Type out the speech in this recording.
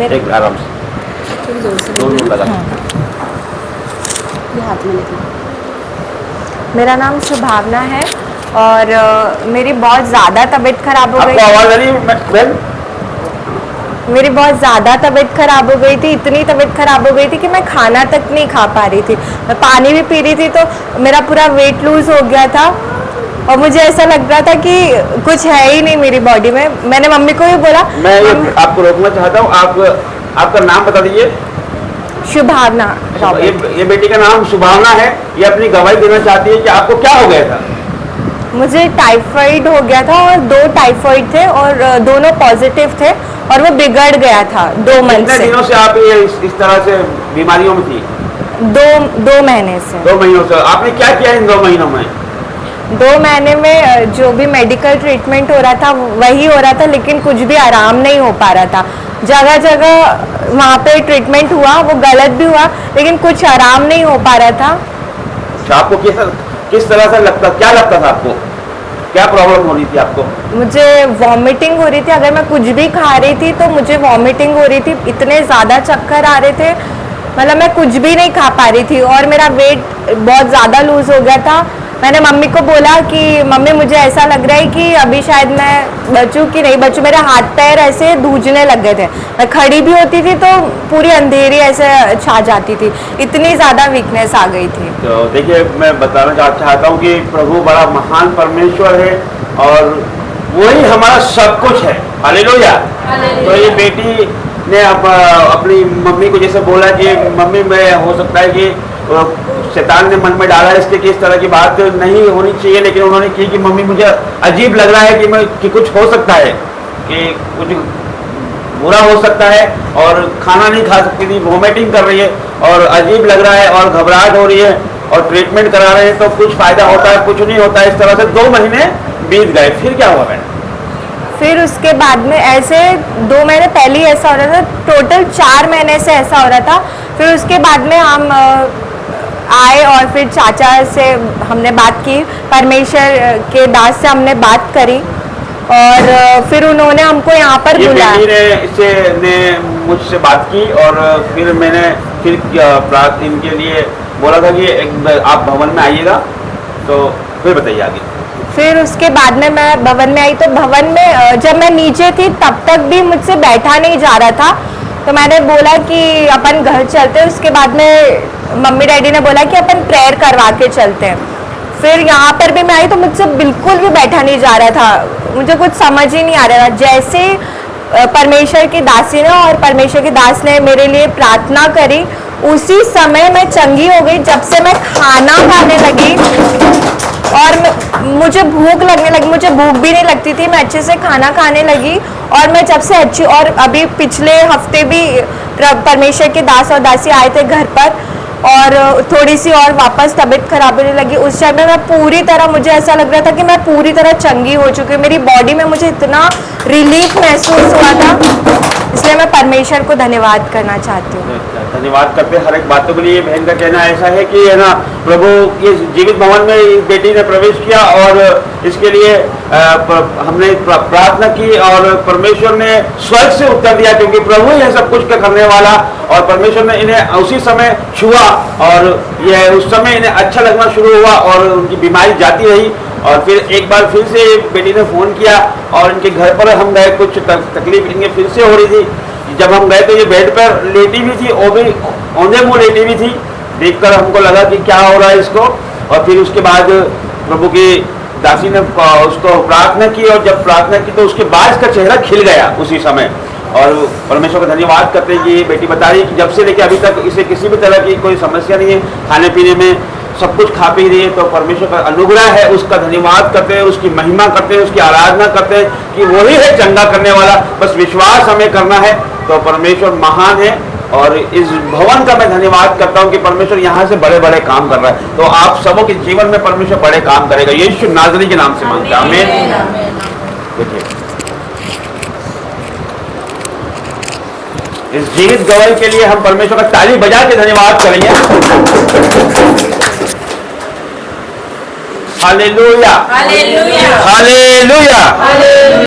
एक आराम से जोर लगा। ये हाथ में लेके। मेरा नाम सुभावना है और मेरी बहुत ज़्यादा तबीयत खराब हो गई। आपको आवाज आ रही है बहन? मेरी बहुत ज़्यादा तबीयत खराब हो गई थी, इतनी तबीयत खराब हो गई थी कि मैं खाना तक नहीं खा पा रही थी। मैं पानी भी पी रही थी तो मेरा पूरा वेट लूज हो गया था और मुझे ऐसा लग रहा था कि कुछ है ही नहीं मेरी बॉडी में। मैंने मम्मी को भी बोला। मैं आपको रोकना चाहता हूँ, आपका नाम बता दीजिए। शुभावना। ये बेटी का नाम शुभावना है। ये अपनी गवाही देना चाहती है कि आपको क्या हो गया था? मुझे टाइफाइड हो गया था और 2 टाइफाइड थे और दोनों पॉजिटिव थे और वो बिगड़ गया था 2 मंथ से। कितने दिनों से आप ये इस तरह से बीमारियों में थी? 2 महीने से। 2 महीनों से। आपने क्या किया इन 2 महीनों में? 2 महीने में जो भी मेडिकल ट्रीटमेंट हो रहा था वही हो रहा था, लेकिन कुछ भी आराम नहीं हो पा रहा था। जगह जगह वहाँ पे ट्रीटमेंट हुआ, वो गलत भी हुआ, लेकिन कुछ आराम नहीं हो पा रहा था। आपको किस तरह से क्या लगता था आपको? क्या प्रॉब्लम हो रही थी आपको? मुझे वॉमिटिंग हो रही थी। अगर मैं कुछ भी खा रही थी तो मुझे वॉमिटिंग हो रही थी। इतने ज़्यादा चक्कर आ रहे थे, मतलब मैं कुछ भी नहीं खा पा रही थी और मेरा वेट बहुत ज़्यादा लूज हो गया था। मैंने मम्मी को बोला कि मम्मी मुझे ऐसा लग रहा है कि अभी शायद मैं बचूं कि नहीं बचूं। मेरे हाथ पैर ऐसे धूजने लग गए थे। मैं खड़ी भी होती थी तो पूरी अंधेरी ऐसे छा जाती थी, इतनी ज़्यादा वीकनेस आ गई थी। तो देखिए, मैं बताना चाहता हूँ कि प्रभु बड़ा महान परमेश्वर है और वही हमारा सब कुछ है। हालेलुया। तो ये बेटी ने अपनी मम्मी को जैसे बोला कि मम्मी, मैं हो सकता है कि शैतान ने मन में डाला इसके कि इस तरह की बात नहीं होनी चाहिए, लेकिन उन्होंने की कि मम्मी मुझे अजीब लग रहा है कि कुछ हो सकता है, कि कुछ बुरा हो सकता है और खाना नहीं खा सकती थी, वोमिटिंग कर रही है और अजीब लग रहा है और घबराहट हो रही है और ट्रीटमेंट करा रहे हैं तो कुछ फायदा होता है, कुछ नहीं होता है। इस तरह से 2 महीने बीत गए। फिर क्या हुआ मैडम? फिर उसके बाद में ऐसे 2 महीने पहले ही ऐसा हो रहा था, टोटल 4 महीने से ऐसा हो रहा था। फिर उसके बाद में हम आए और फिर चाचा से हमने बात की, परमेश्वर के दास से हमने बात करी और फिर उन्होंने हमको यहाँ पर बुलाया। ने मुझसे बात की और फिर मैंने इनके लिए बोला था कि आप भवन में आइएगा। तो फिर बताइए आगे। फिर उसके बाद में मैं भवन में आई तो भवन में जब मैं नीचे थी तब तक भी मुझसे बैठा नहीं जा रहा था। तो मैंने बोला कि अपन घर चलते हैं। उसके बाद में मम्मी डैडी ने बोला कि अपन प्रेयर करवा के चलते हैं। फिर यहाँ पर भी मैं आई तो मुझसे बिल्कुल भी बैठा नहीं जा रहा था, मुझे कुछ समझ ही नहीं आ रहा था। जैसे परमेश्वर की दासी ने और परमेश्वर के दास ने मेरे लिए प्रार्थना करी, उसी समय मैं चंगी हो गई। जब से मैं खाना खाने लगी और मुझे भूख लगने लगी, मुझे भूख भी नहीं लगती थी, मैं अच्छे से खाना खाने लगी और मैं जब से अच्छी। और अभी पिछले हफ्ते भी परमेश्वर के दास और दासी आए थे घर पर और थोड़ी सी और वापस तबीयत खराब होने लगी। उस टाइम में मैं पूरी तरह, मुझे ऐसा लग रहा था कि मैं पूरी तरह चंगी हो चुकी हूँ। मेरी बॉडी में मुझे इतना रिलीफ महसूस हुआ था, इसलिए मैं परमेश्वर को धन्यवाद करना चाहती हूँ। धन्यवाद करते हर एक बातों के लिए। बहन का कहना ऐसा है कि है ना, प्रभु ये जीवित भवन में इस बेटी ने प्रवेश किया और इसके लिए हमने प्रार्थना की और परमेश्वर ने स्वर्ग से उत्तर दिया, क्योंकि प्रभु ही है सब कुछ का करने वाला। और परमेश्वर ने इन्हें उसी समय छुआ और यह उस समय इन्हें अच्छा लगना शुरू हुआ और उनकी बीमारी जाती रही। और फिर एक बार फिर से बेटी ने फ़ोन किया और इनके घर पर हम गए। कुछ तकलीफ इनके फिर से हो रही थी। जब हम गए तो ये बेड पर लेटी भी थी, वो भी औंधे मुँह लेटी भी थी। देखकर हमको लगा कि क्या हो रहा है इसको। और फिर उसके बाद प्रभु की दासी ने उसको प्रार्थना की और जब प्रार्थना की तो उसके बाद इसका चेहरा खिल गया उसी समय। और परमेश्वर का धन्यवाद करते हैं कि ये बेटी बता रही है कि जब से लेकर अभी तक इसे किसी भी तरह की कोई समस्या नहीं है, खाने पीने में सब कुछ खा पी रही है। तो परमेश्वर का अनुग्रह है, उसका धन्यवाद करते हैं, उसकी महिमा करते हैं, उसकी आराधना करते हैं कि वही है चंगा करने वाला। बस विश्वास हमें करना है। तो परमेश्वर महान है और इस भवन का मैं धन्यवाद करता हूं कि परमेश्वर यहाँ से बड़े बड़े काम कर रहा है। तो आप सबों के जीवन में परमेश्वर बड़े काम करेगा। यीशु नाज़री के नाम से मांगते हैं, आमीन। देखिए, इस जीवित गवाही के लिए हम परमेश्वर का ताली बजा के धन्यवाद करेंगे। Hallelujah, hallelujah, hallelujah.